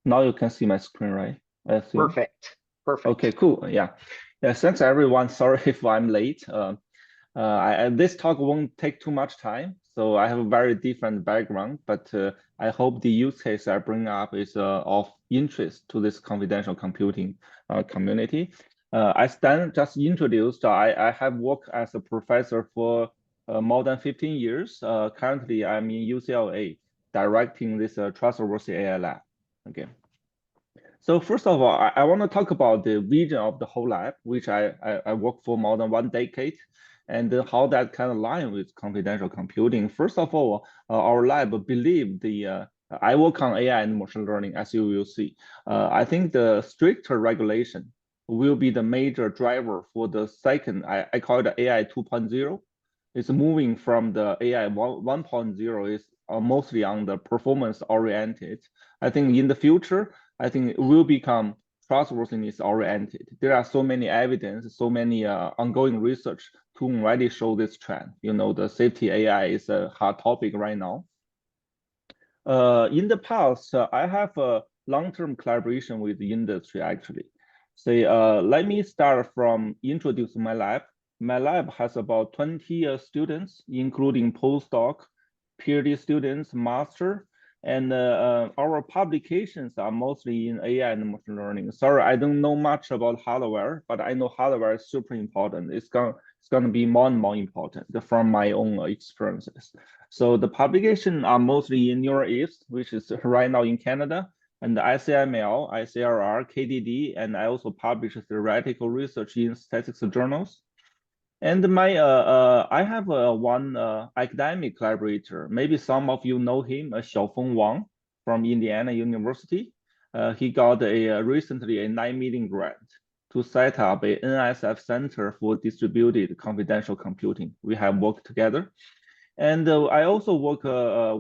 Now you can see my screen, right? I assume. Perfect. Okay, Perfect. cool. Yeah. Yeah, thanks everyone. Sorry if I'm late. This talk won't take too much time, so I have a very different background, but I hope the use case I bring up is of interest to this confidential computing community. As Dan just introduced, I have worked as a professor for more than 15 years. Currently, I'm in UCLA directing this Trustworthy AI lab. Okay. So first of all, I want to talk about the vision of the whole lab, which I worked for more than 1 decade, and how that can align with confidential computing. First of all, our lab believe I work on AI and machine learning, as you will see. I think the stricter regulation will be the major driver for the second, I call it AI 2.0. It's moving from the AI 1.0 is mostly on the performance oriented. I think in the future, I think it will become trustworthiness oriented. There are so many evidence, so many ongoing research to already show this trend. You know, the safety AI is a hot topic right now. In the past, I have a long-term collaboration with the industry actually. Say, let me start from introducing my lab. My lab has about 20 students, including postdoc, PhD students, master, and our publications are mostly in AI and machine learning. Sorry, I don't know much about hardware, but I know hardware is super important. It's gonna be more and more important from my own experiences. So the publication are mostly in Near East, which is right now in Canada, and the ICML, ICRR, KDD, and I also publish theoretical research in statistics journals. And I have one academic collaborator. Maybe some of you know him, Xiaofeng Wang from Indiana University. He got recently a 9 million grant to set up a NSF Center for Distributed Confidential Computing. We have worked together. And I also work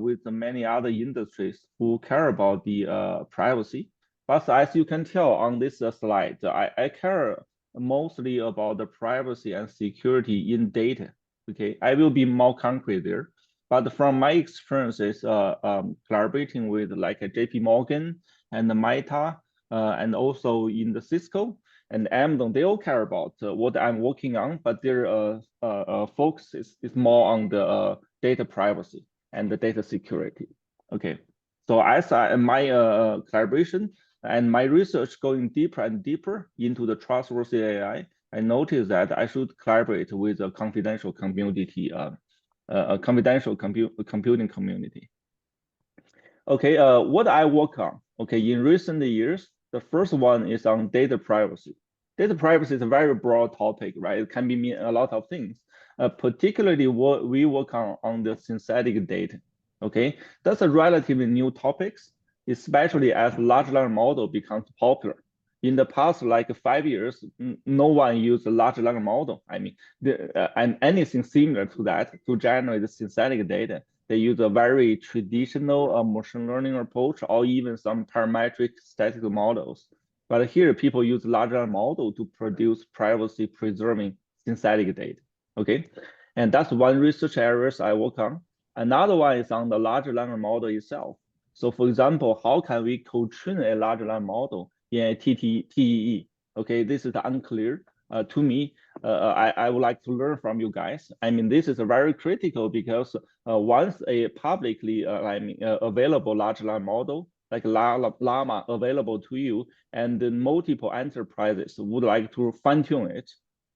with many other industries who care about the privacy. But as you can tell on this slide, I care mostly about the privacy and security in data. Okay, I will be more concrete there. But from my experiences collaborating with like a JP Morgan and the Meta and also in the Cisco, and Amazon, they all care about what I'm working on, but their focus is more on the data privacy and the data security. Okay, so as my collaboration and my research going deeper and deeper into the trustworthy AI, I noticed that I should collaborate with a confidential community, a confidential computing community. Okay, what I work on, okay, in recent years, the first one is on data privacy. Data privacy is a very broad topic, right? It can be mean a lot of things. Particularly what we work on the synthetic data. Okay, that's a relatively new topics, especially as large language model becomes popular. In the past, like 5 years, no one used a large language model. I mean, and anything similar to that to generate synthetic data. They use a very traditional machine learning approach or even some parametric statistical models. But here, people use large language model to produce privacy preserving synthetic data. Okay, and that's one research areas I work on. Another one is on the large language model itself. So for example, how can we co-train a large language model in a TEE? Okay, this is unclear to me. I would like to learn from you guys. I mean, this is very critical because once a publicly available large language model like Llama available to you, and multiple enterprises would like to fine tune it.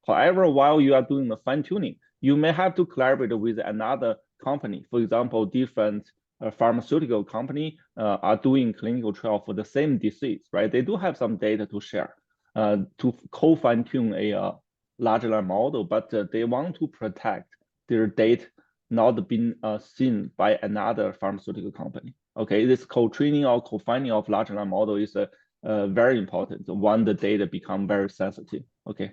However, while you are doing the fine tuning, you may have to collaborate with another company. For example, different pharmaceutical company are doing clinical trial for the same disease, right? They do have some data to share to co-fine tune a large language model, but they want to protect their data not being seen by another pharmaceutical company. Okay, this co-training or co-finding of large language model is very important when the data become very sensitive. Okay,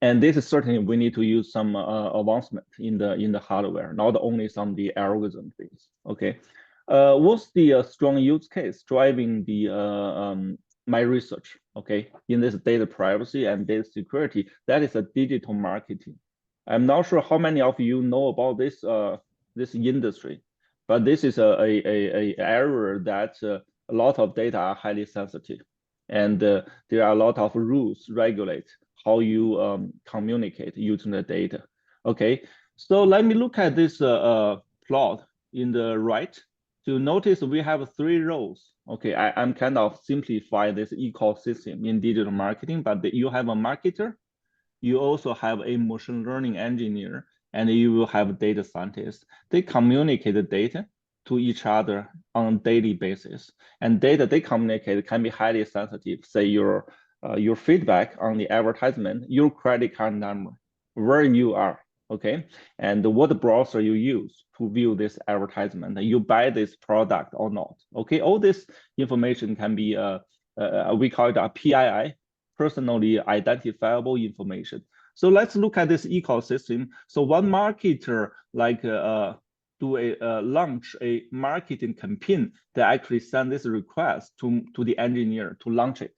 and this is certainly we need to use some advancement in the hardware, not only some of the algorithm things. Okay, what's the strong use case driving the my research? Okay, in this data privacy and data security, that is a digital marketing. I'm not sure how many of you know about this this industry, but this is a area that a lot of data are highly sensitive, and there are a lot of rules regulate how you communicate using the data. Okay, so let me look at this plot in the right. So notice we have 3 rows. Okay, I'm kind of simplify this ecosystem in digital marketing, but you have a marketer, you also have a machine learning engineer, and you will have data scientists. They communicate the data to each other on a daily basis. And data they communicate can be highly sensitive. Say your feedback on the advertisement, your credit card number, where you are, okay? And what browser you use to view this advertisement, you buy this product or not, okay? All this information can be, we call it a PII, personally identifiable information. So let's look at this ecosystem. So one marketer launch a marketing campaign that actually send this request to the engineer to launch it.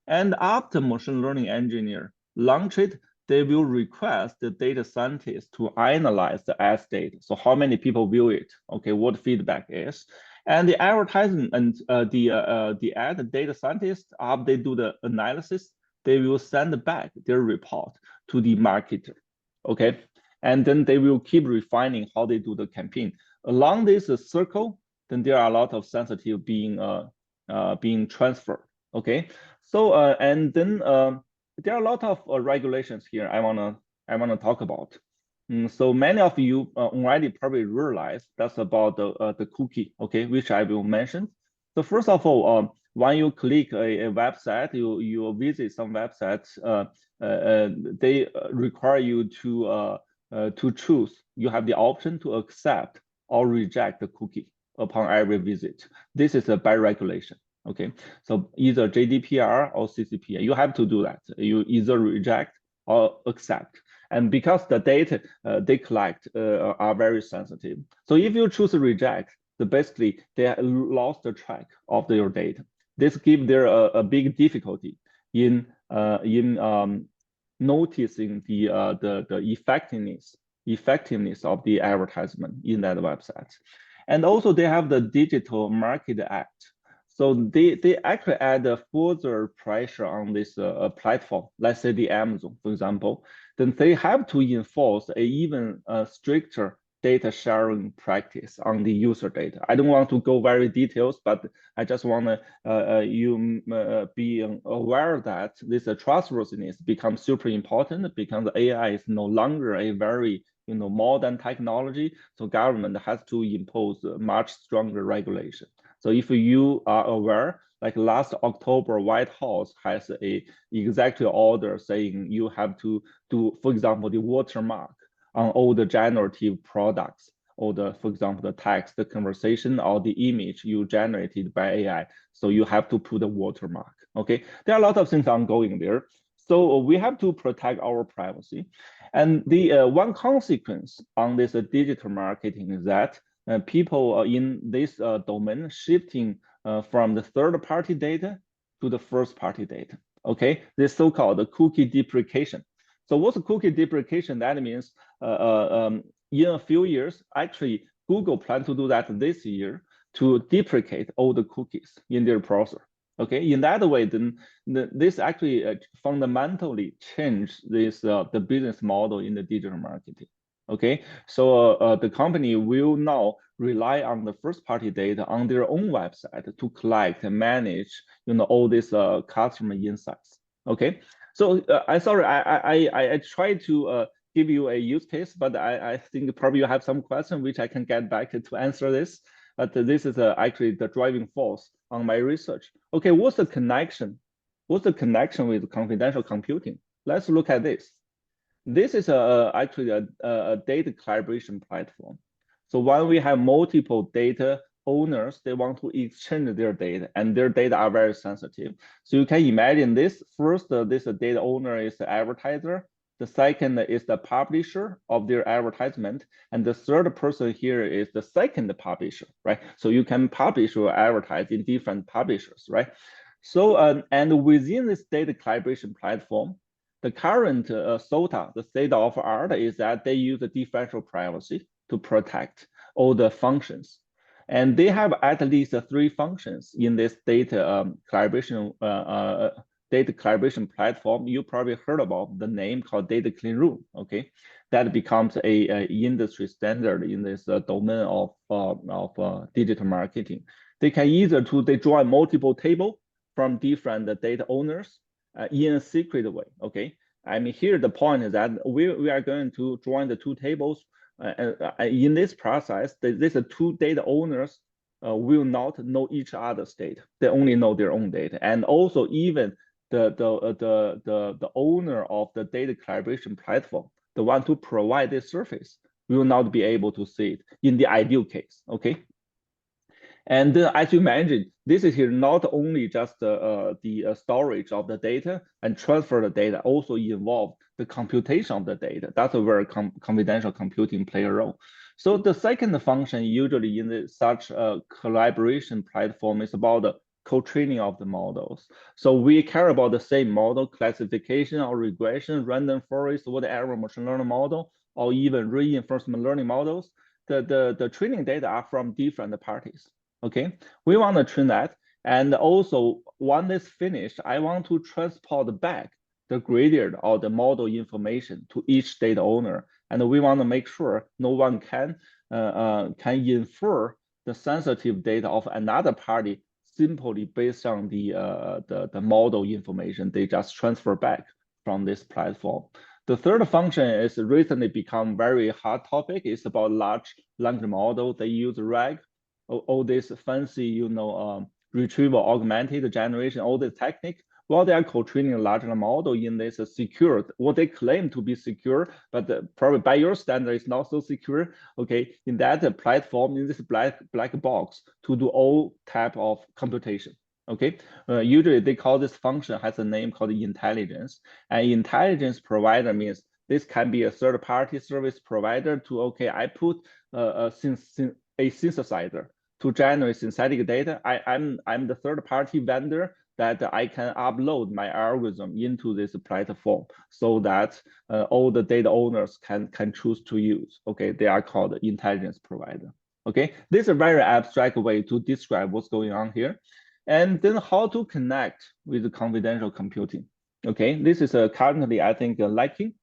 And after machine learning engineer launch it, they will request the data scientist to analyze the ad data. So how many people view it? Okay, what feedback is? And the advertisement and the ad data scientist, after they do the analysis, they will send back their report to the marketer, okay? And then they will keep refining how they do the campaign. Along this circle, then there are a lot of sensitive being transferred, okay? So, and then there are a lot of regulations here I wanna talk about. So many of you already probably realize that's about the cookie, okay, which I will mention. So first of all, when you click a website, you visit some websites, they require you to choose. You have the option to accept or reject the cookie upon every visit. This is by regulation. Okay, so either GDPR or CCPA, you have to do that. You either reject or accept. And because the data they collect are very sensitive. So if you choose reject, then basically they lost the track of your data. This gives there a big difficulty in noticing the effectiveness of the advertisement in that website. And also they have the Digital Market Act. So they actually add a further pressure on this platform. Let's say the Amazon, for example, then they have to enforce a even stricter data sharing practice on the user data. I don't want to go very details, but I just want to be aware that this trustworthiness becomes super important because AI is no longer a very modern technology. So government has to impose much stronger regulation. So if you are aware, like last October, White House has a executive order saying you have to do, for example, the watermark on all the generative products, or for example, the text, the conversation, or the image you generated by AI. So you have to put a watermark, okay? There are a lot of things ongoing there. So we have to protect our privacy. And the one consequence on this digital marketing is that people in this domain shifting from the third-party data to the first-party data, okay? This so-called cookie deprecation. So what's cookie deprecation? That means in a few years, actually, Google plans to do that this year to deprecate all the cookies in their browser. Okay, in that way, then this actually fundamentally changed this the business model in the digital marketing. Okay, so the company will now rely on the first-party data on their own website to collect and manage, all these customer insights. Okay, so I tried to give you a use case, but I think probably you have some question which I can get back to answer this. But this is actually the driving force on my research. Okay, what's the connection? What's the connection with confidential computing? Let's look at this. This is actually a data collaboration platform. So when we have multiple data owners, they want to exchange their data, and their data are very sensitive. So you can imagine this. First, this data owner is the advertiser. The second is the publisher of their advertisement. And the third person here is the second publisher, right? So you can publish or advertise in different publishers, right? So, and within this data collaboration platform, the current SOTA, the state of art, is that they use the differential privacy to protect all the functions. And they have at least 3 functions in this data collaboration platform. You probably heard about the name called data clean room. Okay, that becomes a industry standard in this domain of digital marketing. They can they join multiple tables from different data owners in a secret way. Okay, I mean, here the point is that we are going to join the 2 tables. In this process, these 2 data owners will not know each other's data. They only know their own data. And also even the owner of the data collaboration platform, the one to provide this service, will not be able to see it in the ideal case. Okay. And as you mentioned, this is here not only just the storage of the data and transfer the data, also involve the computation of the data. That's where confidential computing play a role. So the second function usually in such a collaboration platform is about the co-training of the models. So we care about the same model, classification or regression, random forest, whatever machine learning model, or even reinforcement learning models. The training data are from different parties. Okay, we want to train that. And also, when it's finished, I want to transport back the gradient or the model information to each data owner. And we want to make sure no one can infer the sensitive data of another party simply based on the model information they just transfer back from this platform. The third function is recently become very hot topic. It's about large language model. They use RAG, all this fancy, retrieval augmented generation, all the technique. Well, they are co-training a large model in this secure, what they claim to be secure, but probably by your standard, it's not so secure. Okay, in that platform, in this black box to do all type of computation. Okay, usually they call this function has a name called intelligence, and intelligence provider means this can be a third-party service provider to, okay, I put a synthesizer to generate synthetic data. I'm the third-party vendor that I can upload my algorithm into this platform so that all the data owners can choose to use. Okay, they are called intelligence provider. Okay, this is a very abstract way to describe what's going on here. And then how to connect with the confidential computing. Okay, this is currently, I think, lacking.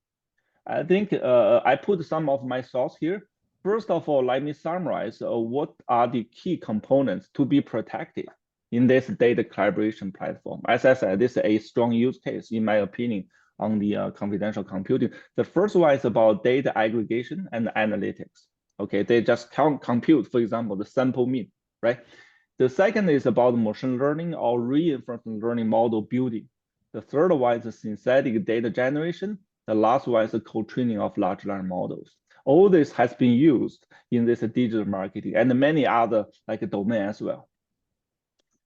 I think I put some of my thoughts here. First of all, let me summarize what are the key components to be protected in this data collaboration platform. As I said, this is a strong use case, in my opinion, on the confidential computing. The first one is about data aggregation and analytics. Okay, they just compute, for example, the sample mean, right? The second is about machine learning or reinforcement learning model building. The third one is synthetic data generation. The last one is the co-training of large language models. All this has been used in this digital marketing and many other like domain as well.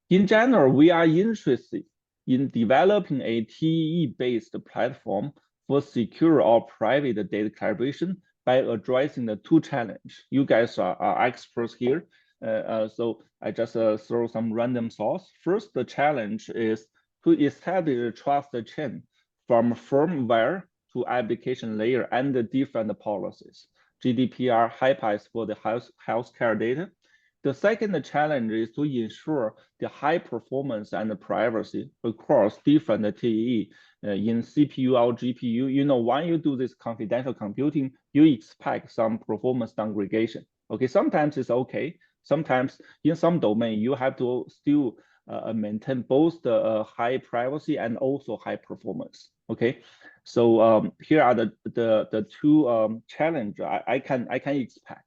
In general, we are interested in developing a TEE-based platform for secure or private data collaboration by addressing the 2 challenges. You guys are experts here. So I just throw some random thoughts. First, the challenge is to establish a trust chain from firmware to application layer and the different policies. GDPR, HIPAA is for the healthcare data. The second challenge is to ensure the high performance and the privacy across different TEE in CPU or GPU. When you do this confidential computing, you expect some performance degradation. Okay, sometimes it's okay. Sometimes in some domain, you have to still maintain both the high privacy and also high performance. Okay, so here are the 2 challenges I can expect.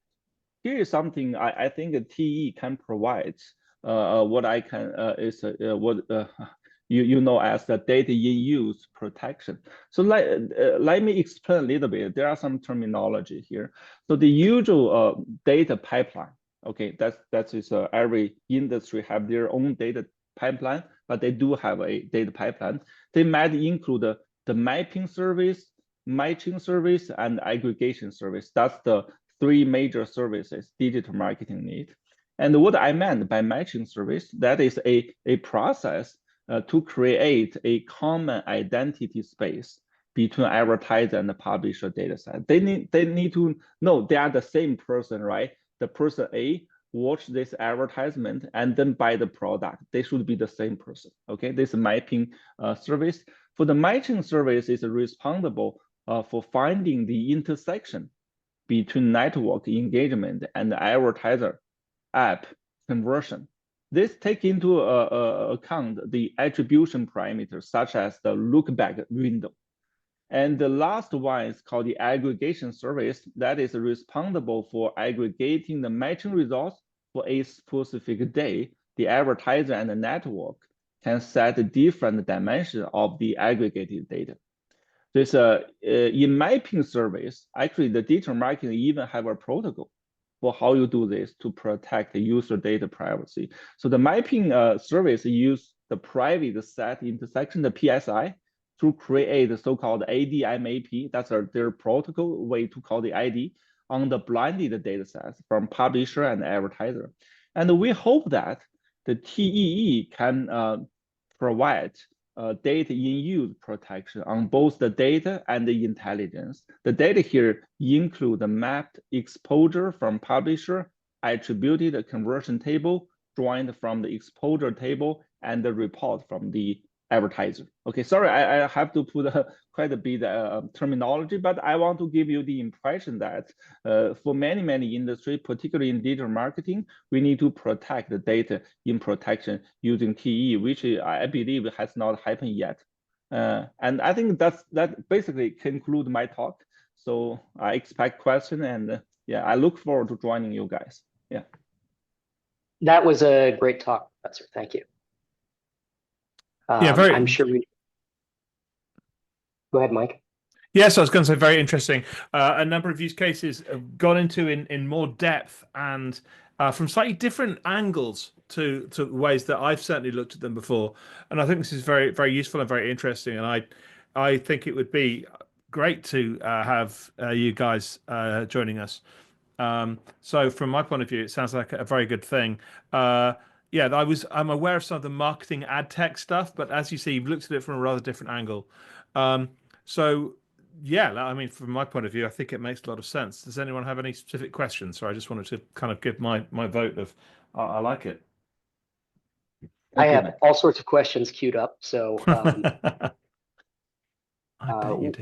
Here is something I think a TE can provide. What I can is what you know as the data in use protection. So let me explain a little bit. There are some terminology here. So the usual data pipeline. Okay, that is every industry have their own data pipeline, but they do have a data pipeline. They might include the mapping service, matching service, and aggregation service. That's the 3 major services digital marketing need. And what I meant by matching service, that is a process to create a common identity space between advertiser and the publisher data set. They need to know they are the same person, right? The person A watch this advertisement and then buy the product. They should be the same person. Okay, this mapping service. For the matching service is responsible for finding the intersection between network engagement and advertiser app conversion. This take into account the attribution parameters such as the lookback window. And the last one is called the aggregation service that is responsible for aggregating the matching results for a specific day. The advertiser and the network can set different dimensions of the aggregated data. This in mapping service, actually the digital marketing even have a protocol for how you do this to protect the user data privacy. So the mapping service use the private set intersection, the PSI, to create the so-called ADMAP. That's their protocol way to call the ID on the blended data sets from publisher and advertiser. And we hope that the TEE can provide data in use protection on both the data and the intelligence. The data here include the mapped exposure from publisher, attributed conversion table, joined from the exposure table, and the report from the advertiser. Okay, sorry, I have to put quite a bit terminology, but I want to give you the impression that for many industries, particularly in digital marketing, we need to protect the data in protection using TE, which I believe has not happened yet. And I think that basically conclude my talk. So I expect question, and yeah, I look forward to joining you guys. Yeah. That was a great talk, Professor. Thank you. Yeah, I'm sure we. Go ahead, Mike. Yes, I was going to say very interesting. A number of use cases have gone into in more depth and from slightly different angles to ways that I've certainly looked at them before. And I think this is very useful and very interesting. And I think it would be great to have you guys joining us. So from my point of view, it sounds like a very good thing. Yeah, I'm aware of some of the marketing ad tech stuff, but as you see, you've looked at it from a rather different angle. So yeah, I mean, from my point of view, I think it makes a lot of sense. Does anyone have any specific questions? So I just wanted to kind of give my vote of I like it. I have all sorts of questions queued up, so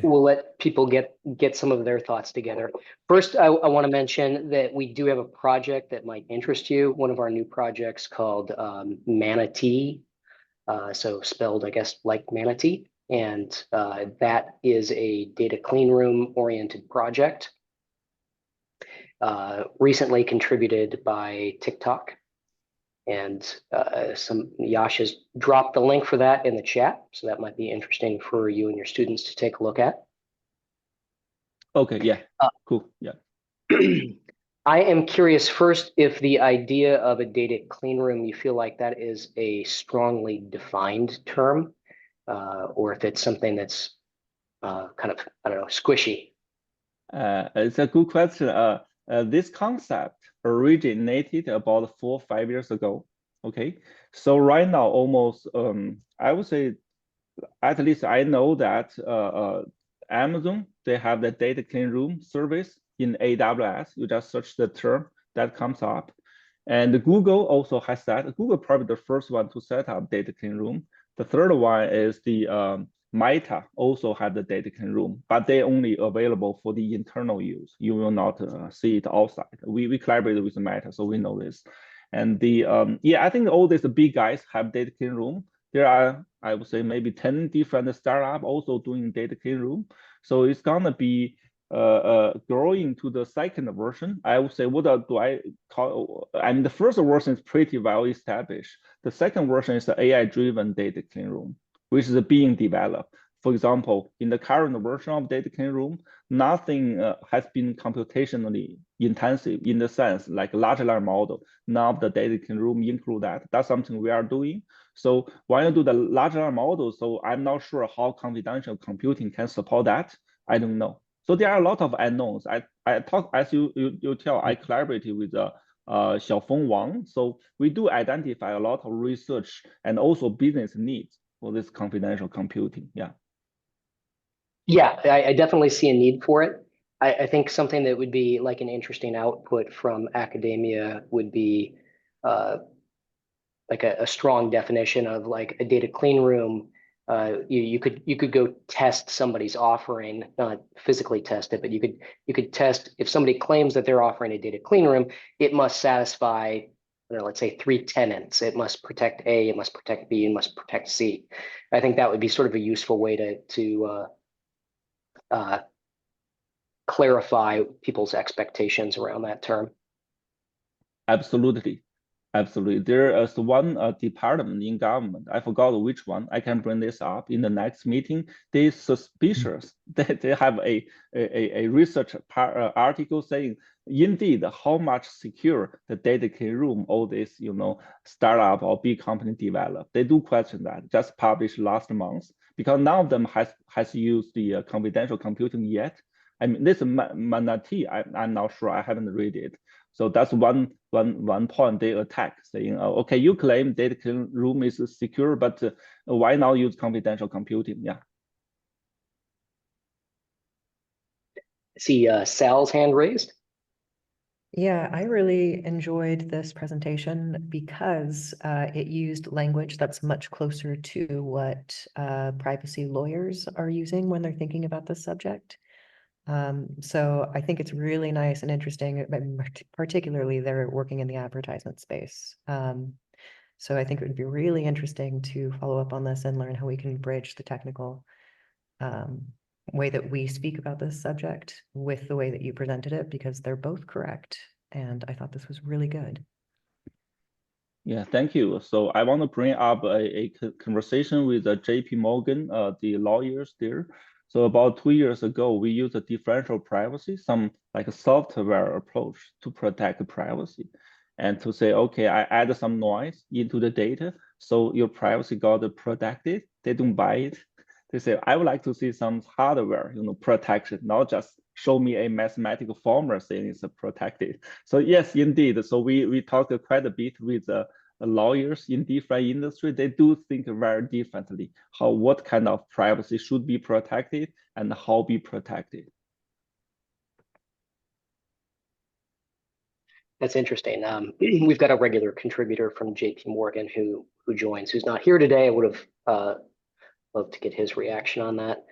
we'll let people get some of their thoughts together. First, I want to mention that we do have a project that might interest you. One of our new projects called Manatee, so spelled, I guess, like manatee. And that is a data clean room oriented project, recently contributed by TikTok. And Yash has dropped the link for that in the chat, so that might be interesting for you and your students to take a look at. Okay, yeah, cool, yeah. I am curious first if the idea of a data clean room, you feel like that is a strongly defined term, or if it's something that's kind of, I don't know, squishy. It's a good question. This concept originated about 4 or 5 years ago. Okay, so right now, almost I would say, at least I know that Amazon, they have the data clean room service in AWS. You just search the term that comes up, and Google also has that. Google probably the first one to set up data clean room. The third one is the Meta also have the data clean room, but they only available for the internal use. You will not see it outside. We collaborate with Meta, so we know this. And the yeah, I think all these big guys have data clean room. There are, I would say, maybe 10 different startups also doing data clean room. So it's gonna be growing to the second version. I would say, what do I call? I mean, the first version is pretty well established. The second version is the AI-driven data clean room, which is being developed. For example, in the current version of data clean room, nothing has been computationally intensive in the sense like large language model. Now the data clean room include that. That's something we are doing. So when you do the large language model, so I'm not sure how confidential computing can support that. I don't know. So there are a lot of unknowns. I talk, as you tell, I collaborated with Xiaofeng Wang. So we do identify a lot of research and also business needs for this confidential computing. Yeah. Yeah, I definitely see a need for it. I think something that would be like an interesting output from academia would be like a strong definition of like a data clean room. You could go test somebody's offering, not physically test it, but you could test if somebody claims that they're offering a data clean room, it must satisfy, let's say 3 tenants. It must protect A, it must protect B, it must protect C. I think that would be sort of a useful way to clarify people's expectations around that term. Absolutely. Absolutely. There is one department in government, I forgot which one. I can bring this up in the next meeting. They suspicious that they have a research article saying, indeed, how much secure the data clean room all this, startup or big company develop. They do question that. Just published last month because none of them has used the confidential computing yet. I mean, this Manatee, I'm not sure. I haven't read it. So that's one point they attack, saying, oh, okay, you claim data clean room is secure, but why now use confidential computing? Yeah. See Sal's hand raised. Yeah, I really enjoyed this presentation because it used language that's much closer to what privacy lawyers are using when they're thinking about this subject. So I think it's really nice and interesting, particularly they're working in the advertisement space. So I think it would be really interesting to follow up on this and learn how we can bridge the technical way that we speak about this subject with the way that you presented it, because they're both correct. And I thought this was really good. Yeah, thank you. So I want to bring up a conversation with JP Morgan, the lawyers there. So about 2 years ago, we used a differential privacy, some like a software approach to protect privacy and to say, okay, I add some noise into the data, so your privacy got protected. They don't buy it. They say, I would like to see some hardware, protection, not just show me a mathematical formula saying it's protected. So yes, indeed. So we talked quite a bit with lawyers in different industry. They do think very differently what kind of privacy should be protected and how be protected. That's interesting. We've got a regular contributor from JP Morgan who joins, who's not here today. I would have loved to get his reaction on that.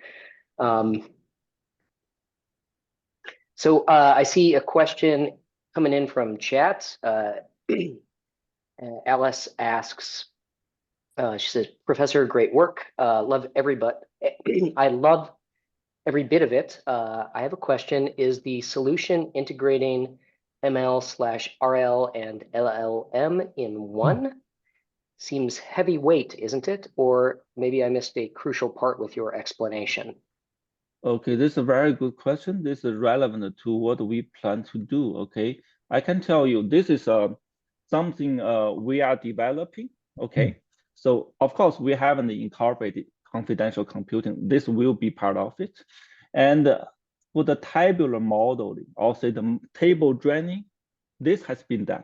So I see a question coming in from chat. Alice asks, she says, Professor, great work. Love I love every bit of it. I have a question. Is the solution integrating ML/RL and LLM in one? Seems heavyweight, isn't it? Or maybe I missed a crucial part with your explanation. Okay, this is a very good question. This is relevant to what we plan to do. Okay, I can tell you this is something we are developing. Okay, so of course we haven't incorporated confidential computing. This will be part of it, and for the tabular modeling, or say the table training, this has been done.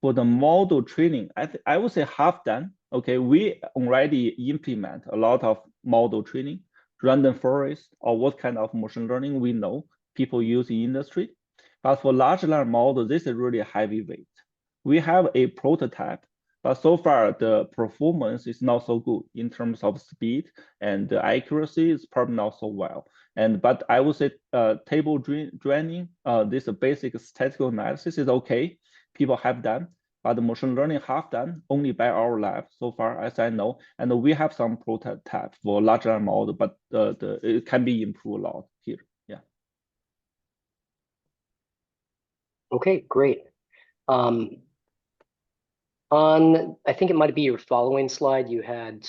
For the model training, I would say half done. Okay, we already implement a lot of model training, random forest, or what kind of machine learning we know people use in industry. But for large language model, this is really heavyweight. We have a prototype, but so far the performance is not so good in terms of speed, and the accuracy is probably not so well. But I would say table training, this basic statistical analysis is okay. People have done, but the machine learning have done only by our lab so far, as I know. And we have some prototype for large language model, but it can be improved a lot here. Yeah. Okay, great. On, I think it might be your following slide, you had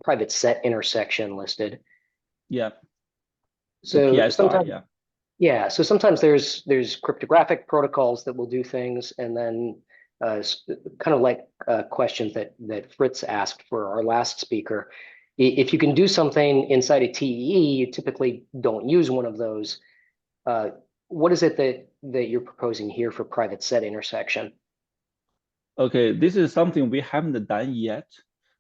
private set intersection listed. Yeah. So PSI, sometimes, yeah. Yeah, so sometimes there's cryptographic protocols that will do things, and then kind of like questions that Fritz asked for our last speaker. If you can do something inside a TEE, you typically don't use one of those. What is it that you're proposing here for private set intersection? Okay, this is something we haven't done yet.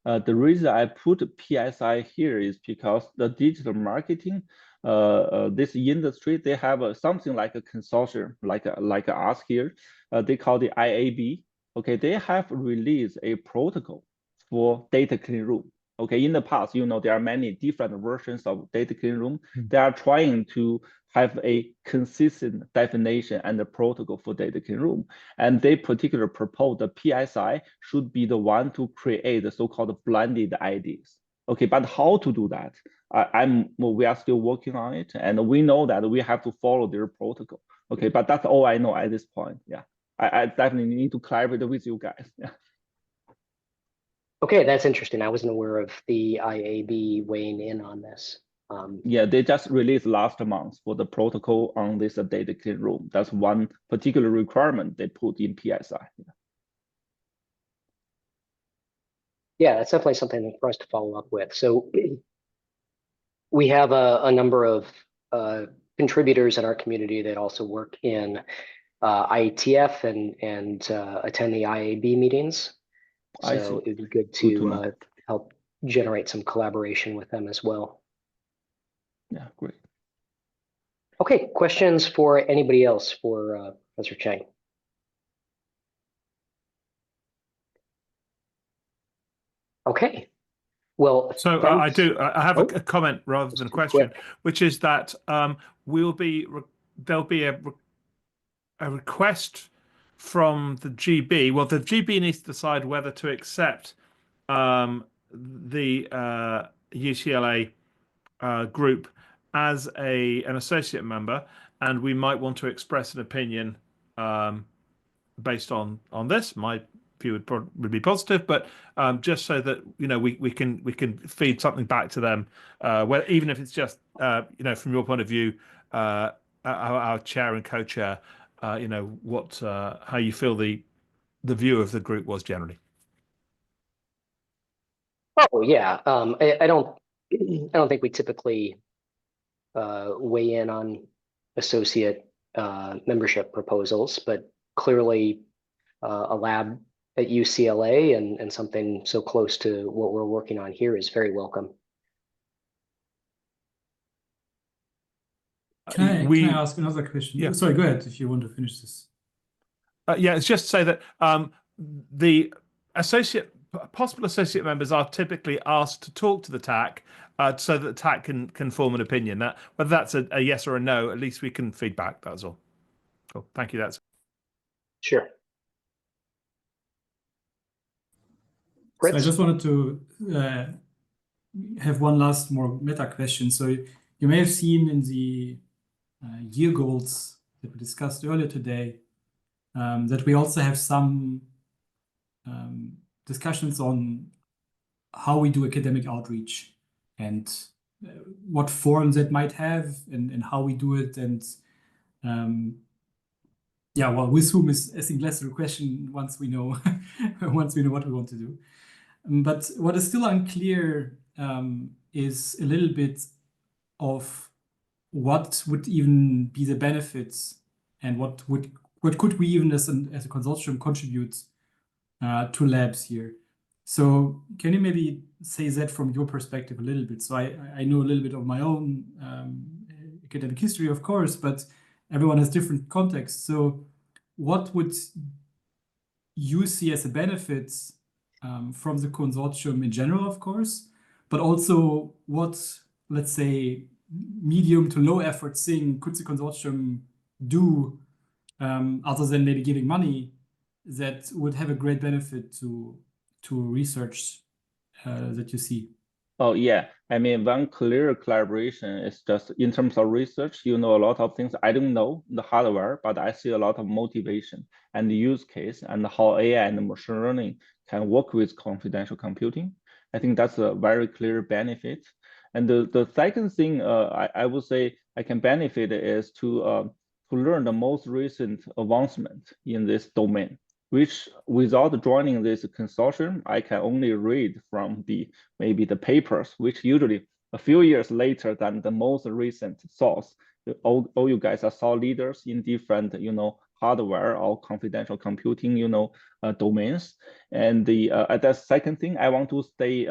The reason I put PSI here is because the digital marketing, this industry, they have something like a consortium, like us here. They call the IAB. Okay, they have released a protocol for data clean room. Okay, in the past, there are many different versions of data clean room. They are trying to have a consistent definition and a protocol for data clean room. And they particularly propose the PSI should be the one to create the so-called blended IDs. Okay, but how to do that? We are still working on it, and we know that we have to follow their protocol. Okay, but that's all I know at this point. Yeah, I definitely need to clarify with you guys. Yeah. Okay, that's interesting. I wasn't aware of the IAB weighing in on this. Yeah, they just released last month for the protocol on this data clean room. That's one particular requirement they put in PSI. Yeah, that's definitely something for us to follow up with. So we have a number of contributors in our community that also work in IETF and attend the IAB meetings. So it'd be good to help generate some collaboration with them as well. Yeah, great. Okay, questions for anybody else for Professor Chang? Okay, well, so I have a comment rather than a question, which is that there'll be a request from the GB. Well, the GB needs to decide whether to accept the UCLA group as an associate member, and we might want to express an opinion based on this. My view would be positive, but just so that we can feed something back to them, even if it's just from your point of view, our chair and co-chair, how you feel the view of the group was generally. Oh yeah, I don't think we typically weigh in on associate membership proposals, but clearly a lab at UCLA and something so close to what we're working on here is very welcome. Can I ask another question? Yeah. Sorry, go ahead if you want to finish this. Yeah, it's just to say that the possible associate members are typically asked to talk to the TAC so that the TAC can form an opinion. That whether that's a yes or a no, at least we can feedback. That's all. Cool. Thank you. That's sure. So I just wanted to have one last more meta question. So you may have seen in the year goals that we discussed earlier today that we also have some discussions on how we do academic outreach and what forms that might have and how we do it. And yeah, well, with whom is I think less of a question once we know what we want to do. But what is still unclear is a little bit of what would even be the benefits and what could we even as a consortium contribute to labs here. So can you maybe say that from your perspective a little bit? So I know a little bit of my own academic history, of course, but everyone has different contexts. So what would you see as a benefit from the consortium in general, of course, but also what, let's say, medium to low effort thing could the consortium do other than maybe giving money that would have a great benefit to research that you see? Oh yeah, I mean, one clear collaboration is just in terms of research, a lot of things I don't know the hardware, but I see a lot of motivation and the use case and how AI and machine learning can work with confidential computing. I think that's a very clear benefit. And the second thing I would say I can benefit is to learn the most recent advancement in this domain, which without joining this consortium, I can only read from maybe the papers, which usually a few years later than the most recent source. All you guys are thought leaders in different, hardware or confidential computing, domains. And the second thing, I want to stay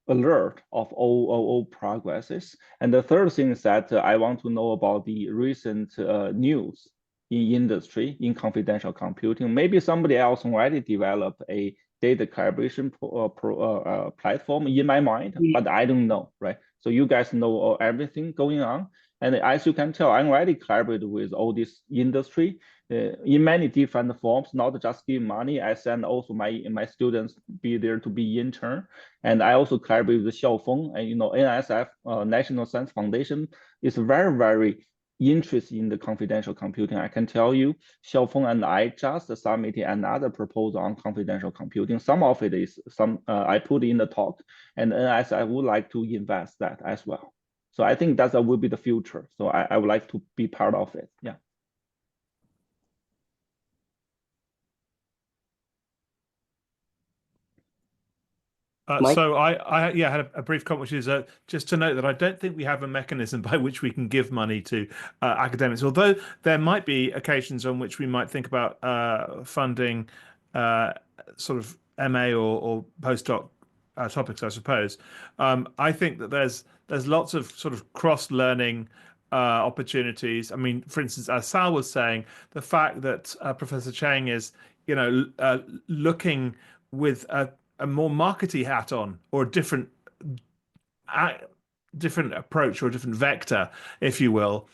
alert of all progresses. And the third thing is that I want to know about the recent news in industry in confidential computing. Maybe somebody else already developed a data collaboration platform in my mind, but I don't know, right? So you guys know everything going on. And as you can tell, I'm already collaborated with all this industry in many different forms, not just give money. I send also my students be there to be intern. And I also collaborate with Xiaofeng, and NSF, National Science Foundation, is very, very interested in the confidential computing. I can tell you, Xiaofeng and I just submitted another proposal on confidential computing. Some of it is I put in the talk, and NSF would like to invest that as well. So I think that will be the future. So I would like to be part of it. Yeah. Mike? I had a brief comment, which is just to note that I don't think we have a mechanism by which we can give money to academics, although there might be occasions on which we might think about funding sort of MA or postdoc topics, I suppose. I think that there's lots of sort of cross-learning opportunities. I mean, for instance, as Sal was saying, the fact that Professor Chang is, looking with a more markety hat on, or a different approach, or a different vector, if you will,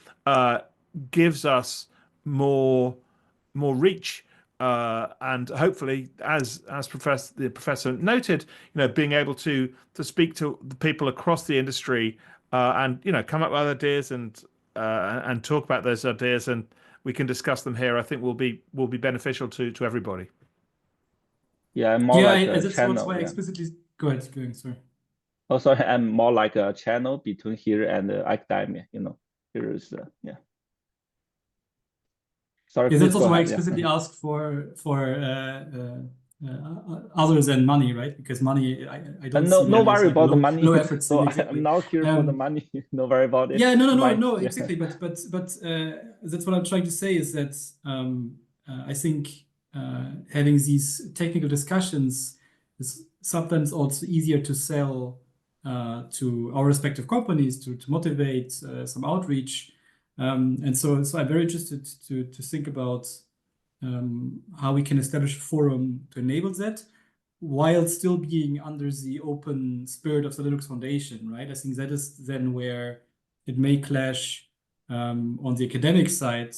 gives us more reach, and hopefully, as the professor noted, being able to speak to the people across the industry, and come up with ideas and talk about those ideas, and we can discuss them here. I think will be beneficial to everybody. Yeah, I'm more like a that's channel. why I Yeah. explicitly go ahead, sorry. Oh, sorry, I'm more like a channel between here and academia. Here is yeah. Sorry, Yeah, please that's go also why I ahead. Yeah. explicitly asked for other than money, right? Because money, I don't see No money as worry like a about the money. low effort So thing. Exactly. I'm not here for the money. No worry about it. Yeah, no, Yeah. exactly. But that's what I'm trying to say is that I think having these technical discussions is sometimes also easier to sell to our respective companies to motivate some outreach. And so I'm very interested to think about how we can establish a forum to enable that, while still being under the open spirit of the Linux Foundation, right? I think that is then where it may clash on the academic side,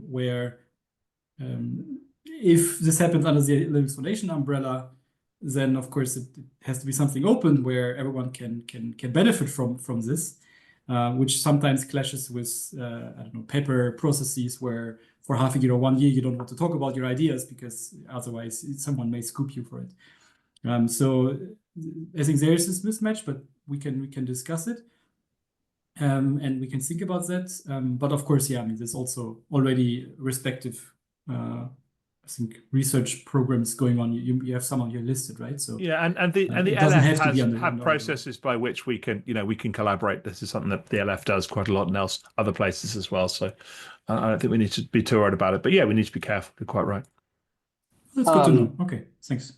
where if this happens under the Linux Foundation umbrella, then of course it has to be something open where everyone can benefit from this, which sometimes clashes with I don't know, paper processes where for half a year or 1 year you don't want to talk about your ideas because otherwise someone may scoop you for it. So I think there is this mismatch, but we can discuss it, and we can think about that. But of course, yeah, I mean, there's also already respective I think research programs going on. You have some on your listed, right? So yeah, and the it doesn't LF have to be have processes by which we can collaborate. This is something that the LF does quite a lot, and other places as well. So I don't think we need to be too worried about it. But yeah, we need to be careful. You're quite right. That's good to know. Okay, thanks.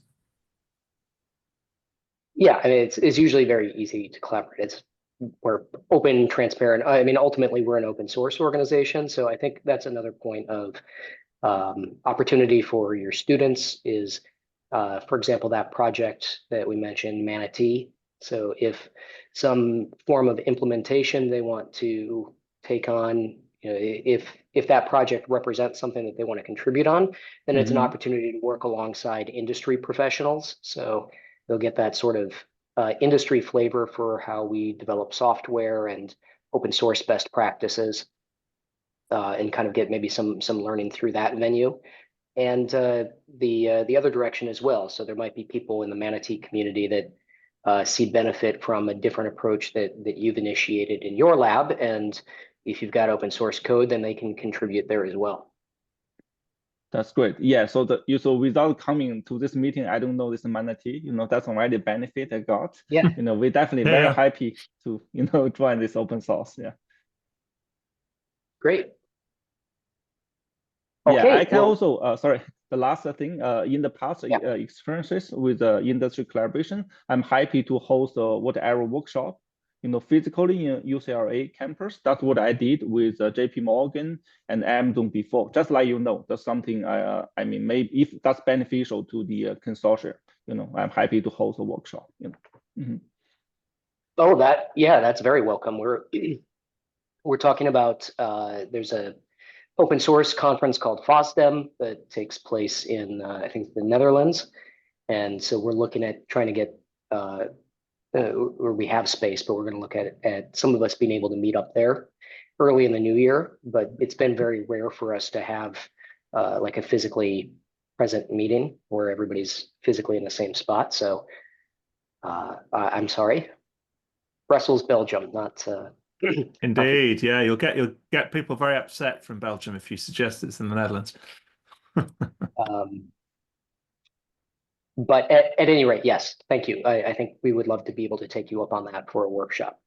Yeah, I mean, it's usually very easy to collaborate. We're open, transparent. I mean, ultimately, we're an open source organization, so I think that's another point of opportunity for your students is, for example, that project that we mentioned, Manatee. So if some form of implementation they want to take on, if that project represents something that they want to contribute on, then it's an opportunity to work alongside industry professionals. So they'll get that sort of industry flavor for how we develop software and open source best practices. And kind of get maybe some learning through that venue, and the other direction as well. So there might be people in the Manatee community that see benefit from a different approach that you've initiated in your lab, and if you've got open source code, then they can contribute there as well. That's great. Yeah. So so without coming to this meeting, I don't know this Manatee. That's already the benefit I got. Yeah. We're definitely very happy to join this open source. Yeah. Great. Yeah, Okay, I can well- also, sorry, the last thing, in the past experiences with industry collaboration, I'm happy to host whatever workshop, physically in UCLA campus. That's what I did with JP Morgan and Amazon before. Just like that's something I mean, maybe if that's beneficial to the consortium, I'm happy to host a workshop. Oh, that's very welcome. We're talking about there's a open source conference called FOSDEM that takes place in I think the Netherlands, and so we're looking at trying to get or we have space, but we're going to look at some of us being able to meet up there early in the new year. But it's been very rare for us to have like a physically present meeting where everybody's physically in the same spot. So I'm sorry, Brussels, Belgium, not. Indeed, yeah, you'll get people very upset from Belgium if you suggest it's in the Netherlands. But at any rate, yes, thank you. I think we would love to be able to take you up on that for a workshop.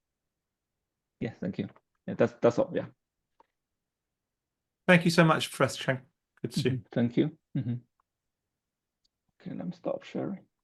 Yeah, thank you. Yeah, that's all. Yeah. Thank you so much, Professor Cheng. Good to see you. Thank you. Okay, let me stop sharing.